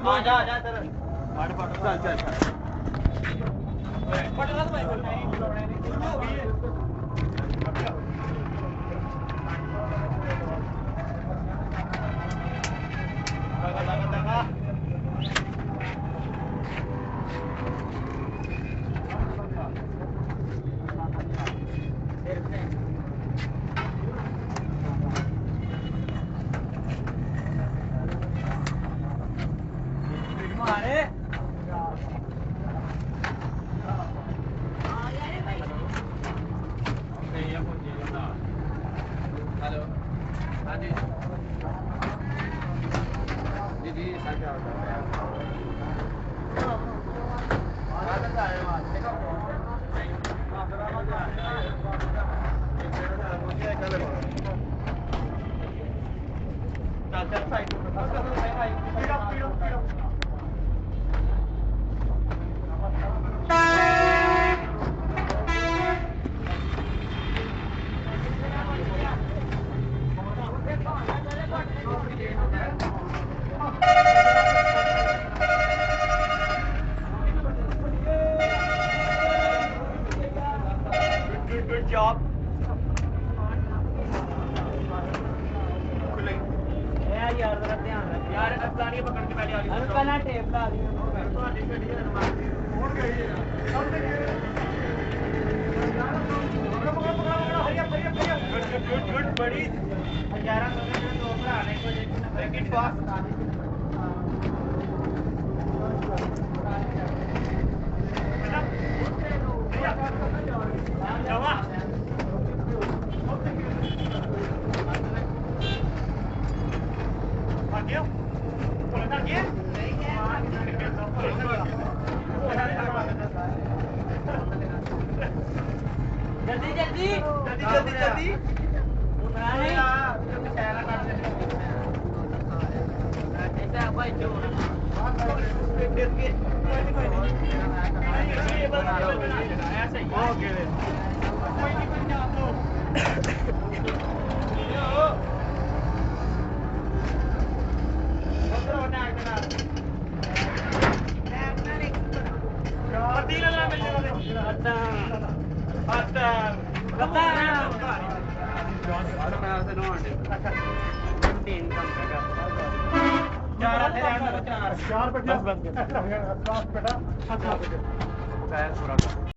ਆ ਜਾ ਆ ਜਾ ਤੇਰਾ ਚੱਲ ਚੱਲ ਚੱਲ ਪਟਲਾ ਭਾਈ ਹੋ ਗਈ ਹੈ Good job. यार जरा ध्यान रख यार अफगानी पकड़ के पहले आ रही है पहला टेप ला दी ਤੁਹਾਡੀ ਗੱਡੀ ਹੈ ਹੁਣ ਗਈ ਹੈ ਸਭ ਤੇ गुड गुड बड़ी 11 महीने दो भरा ने को ब्रेकिंग फास्ट जमा Aqui? Colocar aqui? जल्दी जल्दी जल्दी जल्दी जल्दी ऐसा भाई जो ऐसा ही ओके चार बस बस बेटा